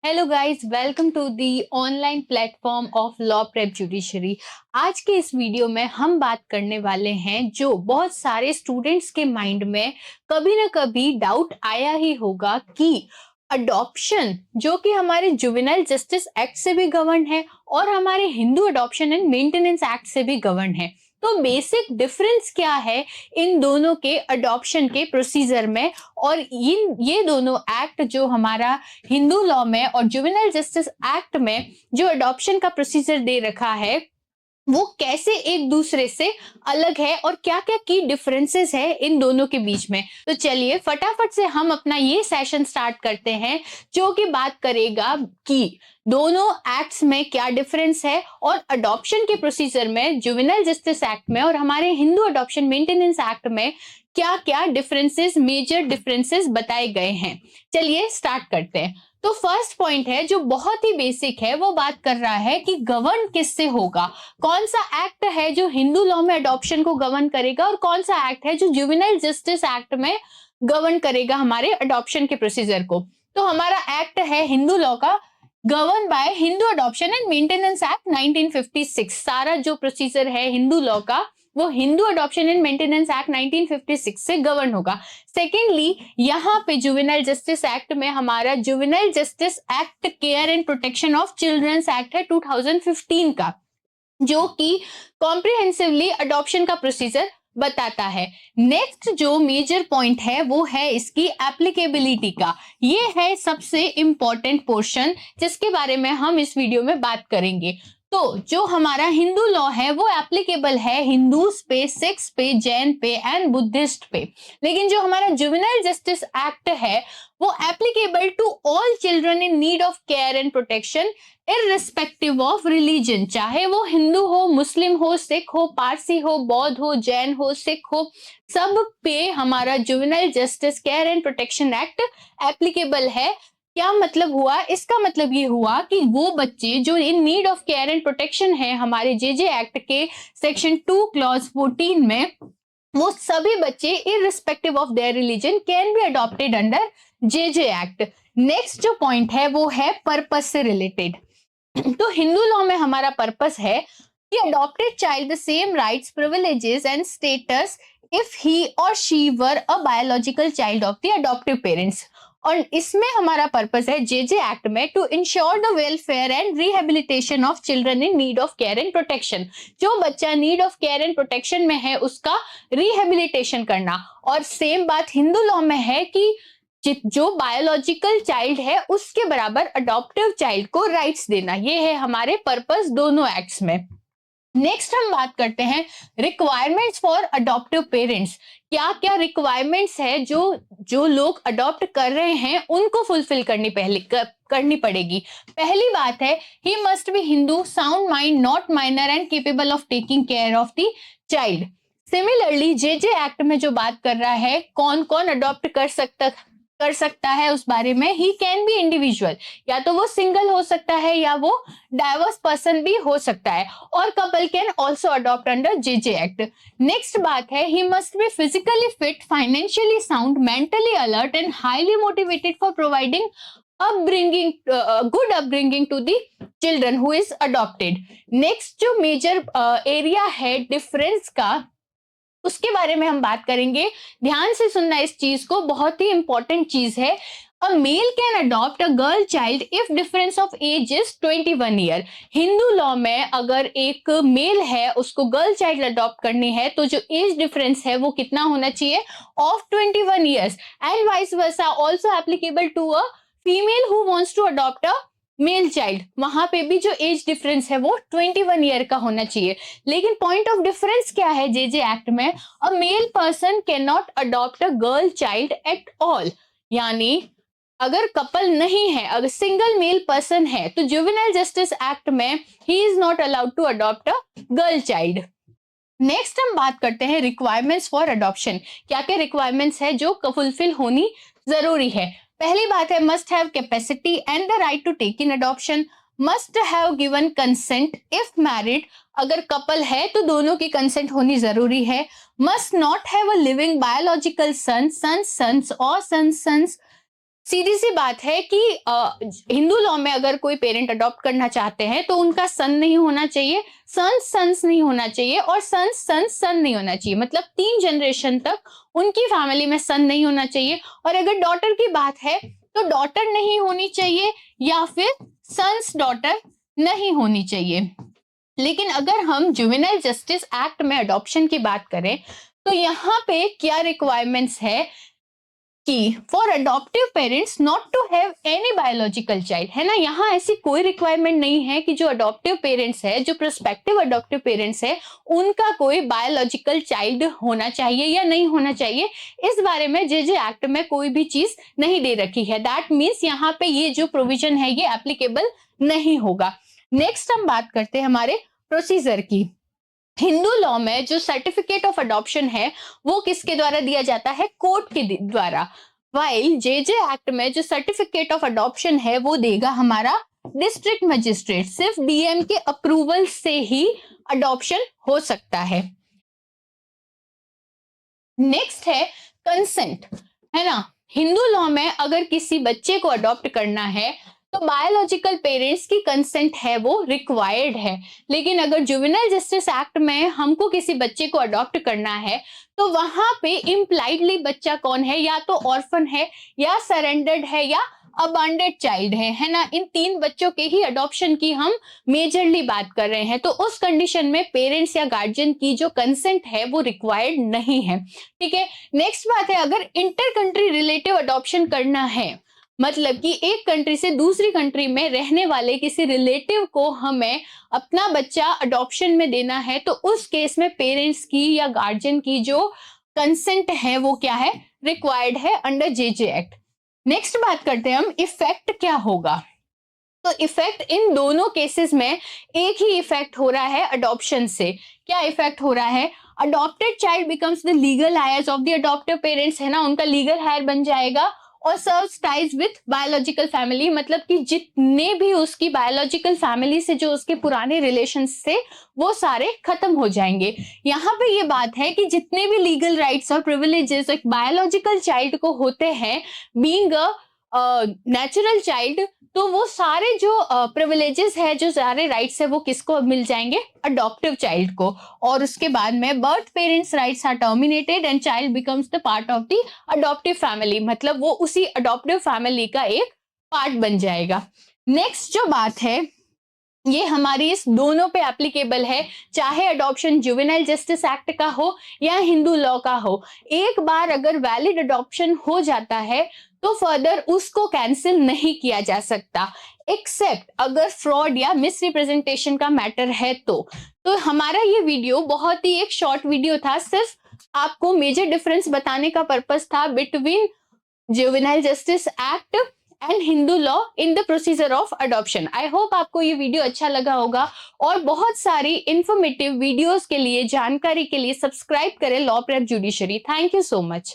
Hello guys, welcome to the online platform of Law Prep judiciary. आज के इस video में हम बात करने वाले हैं जो बहुत सारे स्टूडेंट्स के माइंड में कभी ना कभी डाउट आया ही होगा कि अडॉप्शन जो कि हमारे जुवेनाइल जस्टिस एक्ट से भी गवर्न है और हमारे Hindu adoption and maintenance act से भी गवर्न है। तो बेसिक डिफरेंस क्या है इन दोनों के अडॉप्शन के प्रोसीजर में, और ये दोनों एक्ट जो हमारा हिंदू लॉ में और जुवेनाइल जस्टिस एक्ट में जो अडॉप्शन का प्रोसीजर दे रखा है वो कैसे एक दूसरे से अलग है और क्या क्या की डिफरेंसेस है इन दोनों के बीच में। तो चलिए फटाफट से हम अपना ये सेशन स्टार्ट करते हैं जो कि बात करेगा कि दोनों एक्ट्स में क्या डिफरेंस है और अडॉप्शन के प्रोसीजर में जुवेनाइल जस्टिस एक्ट में और हमारे हिंदू अडॉप्शन मेंटेनेंस एक्ट में क्या क्या डिफरेंसेस, मेजर डिफरेंसेस बताए गए हैं। चलिए स्टार्ट करते हैं। तो फर्स्ट पॉइंट है जो बहुत ही बेसिक है, वो बात कर रहा है कि गवर्न किससे होगा, कौन सा एक्ट है जो हिंदू लॉ में अडॉप्शन को गवर्न करेगा और कौन सा एक्ट है जो जुवेनाइल जस्टिस एक्ट में गवर्न करेगा हमारे अडॉप्शन के प्रोसीजर को। तो हमारा एक्ट है हिंदू लॉ का, govern by Hindu adoption and maintenance act 1956। सारा जो प्रोसीजर है हिंदू लॉ का वो Hindu adoption and maintenance act 1956 से गवर्न होगा। सेकेंडली, यहाँ पे जुवेनाइल जस्टिस एक्ट में हमारा juvenile justice act care and protection of childrens act है 2015 का, जो कि कॉम्प्रिहेंसिवली अडॉप्शन का प्रोसीजर बताता है। नेक्स्ट जो मेजर पॉइंट है वो है इसकी एप्लीकेबिलिटी का। ये है सबसे इंपॉर्टेंट पोर्शन जिसके बारे में हम इस वीडियो में बात करेंगे। तो जो हमारा हिंदू लॉ है वो एप्लीकेबल है हिंदूज पे, सिख्स पे, जैन पे एंड बुद्धिस्ट पे, लेकिन जो हमारा जुवेनाइल जस्टिस एक्ट है वो applicable to all children in need of care and protection irrespective of religion, चाहे वो हिंदू हो, मुस्लिम हो, सिख हो, पारसी हो, बौद्ध हो, जैन हो, सिख हो, सब पे हमारा juvenile justice care and protection act applicable है। क्या मतलब हुआ? इसका मतलब ये हुआ कि वो बच्चे जो इन need of care and protection है हमारे जेजे एक्ट के सेक्शन 2 क्लॉज 14 में, वो सभी बच्चे irrespective of their religion can be adopted under JJ act. Next जो पॉइंट है वो है पर्पस से रिलेटेड। तो हिंदू लॉ में हमारा पर्पस है कि adopted child the same rights, privileges and status if he और she were a biological child of the adoptive parents. और इसमें हमारा पर्पस है जेजे एक्ट में to ensure the welfare and rehabilitation of children in need of care and protection. जो बच्चा need of care and protection में है उसका रिहेबिलिटेशन करना। और सेम बात हिंदू लॉ में है कि जो बायोलॉजिकल चाइल्ड है उसके बराबर अडॉप्टिव चाइल्ड को राइट्स देना। ये है हमारे पर्पस दोनों एक्ट्स में। नेक्स्ट हम बात करते हैं रिक्वायरमेंट्स फॉर अडॉप्टिव पेरेंट्स। क्या क्या रिक्वायरमेंट्स है जो लोग अडॉप्ट कर रहे हैं उनको फुलफिल करनी पड़ेगी। पहली बात है he must B Hindu, sound mind, not minor and capable of taking care of the child. Similarly JJ act में जो बात कर रहा है कौन कौन अडॉप्ट कर सकता है उस बारे में, ही कैन बी इंडिविजुअल, या तो वो सिंगल हो सकता है या वो डाइवर्स पर्सन भी हो सकता है, और couple can also adopt under JJ act. Next बात है he must be physically fit, financially sound, mentally alert and highly motivated for providing good upbringing to the children who is adopted. Next जो major area है difference का उसके बारे में हम बात करेंगे। ध्यान से सुनना इस चीज को, बहुत ही इंपॉर्टेंट चीज है। A male can adopt a girl child if difference of age is 21 year. Hindu law में अगर एक मेल है उसको गर्ल चाइल्ड अडॉप्ट करनी है तो जो एज डिफरेंस है वो कितना होना चाहिए? Of 21 years. And vice versa also applicable to a female who wants to adopt a male child, वहां पे भी जो एज डिफरेंस है वो 21 ईयर का होना चाहिए। लेकिन पॉइंट ऑफ डिफरेंस क्या है जेजे एक्ट में? A male person can not adopt a girl child at all, यानी अगर कपल नहीं है, अगर सिंगल मेल पर्सन है तो जुवेनाइल जस्टिस एक्ट में he is not allowed to adopt a girl child. Next हम बात करते हैं रिक्वायरमेंट्स फॉर अडॉप्शन। क्या क्या रिक्वायरमेंट्स है जो फुलफिल होनी जरूरी है? पहली बात है must have capacity and the right to take in adoption, must have given consent if married, अगर कपल है तो दोनों की कंसेंट होनी जरूरी है। Must not have a living biological son, sons और सन्स सीधी सी बात है कि हिंदू लॉ में अगर कोई पेरेंट अडॉप्ट करना चाहते हैं तो उनका सन नहीं होना चाहिए, सन्स नहीं होना चाहिए और सन नहीं होना चाहिए, मतलब 3 जनरेशन तक उनकी फैमिली में सन नहीं होना चाहिए। और अगर डॉटर की बात है तो डॉटर नहीं होनी चाहिए या फिर सन्स डॉटर नहीं होनी चाहिए। लेकिन अगर हम जुवेनाइल जस्टिस एक्ट में अडॉप्शन की बात करें तो यहाँ पे क्या रिक्वायरमेंट्स है कि for adoptive parents not to have any biological child, है ना। यहाँ ऐसी कोई रिक्वायरमेंट नहीं है कि जो अडॉप्टिव पेरेंट्स है, जो प्रोस्पेक्टिव अडॉप्टिव पेरेंट्स है, उनका कोई बायोलॉजिकल चाइल्ड होना चाहिए या नहीं होना चाहिए। इस बारे में जेजे एक्ट में कोई भी चीज नहीं दे रखी है। दैट मीन्स यहाँ पे ये जो प्रोविजन है ये एप्लीकेबल नहीं होगा। नेक्स्ट हम बात करते हैं हमारे प्रोसीजर की। हिंदू लॉ में जो सर्टिफिकेट ऑफ अडॉप्शन है वो किसके द्वारा दिया जाता है? कोर्ट के द्वारा। वाइल जेजे एक्ट में जो सर्टिफिकेट ऑफ अडॉप्शन है वो देगा हमारा डिस्ट्रिक्ट मजिस्ट्रेट। सिर्फ डीएम के अप्रूवल से ही अडॉप्शन हो सकता है। नेक्स्ट है कंसेंट, है ना। हिंदू लॉ में अगर किसी बच्चे को अडॉप्ट करना है तो बायोलॉजिकल पेरेंट्स की कंसेंट है वो रिक्वायर्ड है। लेकिन अगर जुवेनाइल जस्टिस एक्ट में हमको किसी बच्चे को अडॉप्ट करना है तो वहां पे इम्प्लाइडली बच्चा कौन है? या तो ऑर्फन है या सरेंडर्ड है या अबांडेड चाइल्ड है ना। इन 3 बच्चों के ही अडॉप्शन की हम मेजरली बात कर रहे हैं। तो उस कंडीशन में पेरेंट्स या गार्जियन की जो कंसेंट है वो रिक्वायर्ड नहीं है। ठीक है। नेक्स्ट बात है, अगर इंटर कंट्री रिलेटिव अडॉप्शन करना है, मतलब कि एक कंट्री से दूसरी कंट्री में रहने वाले किसी रिलेटिव को हमें अपना बच्चा अडॉप्शन में देना है, तो उस केस में पेरेंट्स की या गार्जियन की जो कंसेंट है वो क्या है? रिक्वायर्ड है अंडर जेजे एक्ट। नेक्स्ट बात करते हैं हम इफेक्ट क्या होगा। तो इफेक्ट इन दोनों केसेस में एक ही इफेक्ट हो रहा है अडॉप्शन से। क्या इफेक्ट हो रहा है? Adopted child becomes the legal heirs of the adoptive parents, है ना। उनका लीगल हायर बन जाएगा और severs ties with biological family, मतलब कि जितने भी उसकी बायोलॉजिकल फैमिली से जो उसके पुराने रिलेशंस थे वो सारे खत्म हो जाएंगे। यहाँ पे ये बात है कि जितने भी लीगल राइट्स और प्रिविलेजेस एक बायोलॉजिकल चाइल्ड को होते हैं बीइंग अ नेचुरल चाइल्ड, तो वो सारे जो प्रिविलेजेस है, जो सारे राइट्स है, वो किसको मिल जाएंगे? अडॉप्टिव चाइल्ड को। और उसके बाद में birth parents rights are terminated and child becomes the part of the adoptive family, मतलब वो उसी अडॉप्टिव फैमिली का एक पार्ट बन जाएगा। नेक्स्ट जो बात है ये हमारी इस दोनों पे एप्लीकेबल है, चाहे अडॉप्शन जुवेनाइल जस्टिस एक्ट का हो या हिंदू लॉ का हो। एक बार अगर वैलिड अडॉप्शन हो जाता है तो फर्दर उसको कैंसिल नहीं किया जा सकता, एक्सेप्ट अगर फ्रॉड या मिसरिप्रेजेंटेशन का मैटर है तो हमारा ये वीडियो बहुत ही एक शॉर्ट वीडियो था, सिर्फ आपको मेजर डिफरेंस बताने का पर्पस था between juvenile justice act and Hindu law in the procedure of adoption. I hope आपको ये वीडियो अच्छा लगा होगा और बहुत सारी इंफॉर्मेटिव वीडियोस के लिए, जानकारी के लिए सब्सक्राइब करें law Prep judiciary. Thank you so much.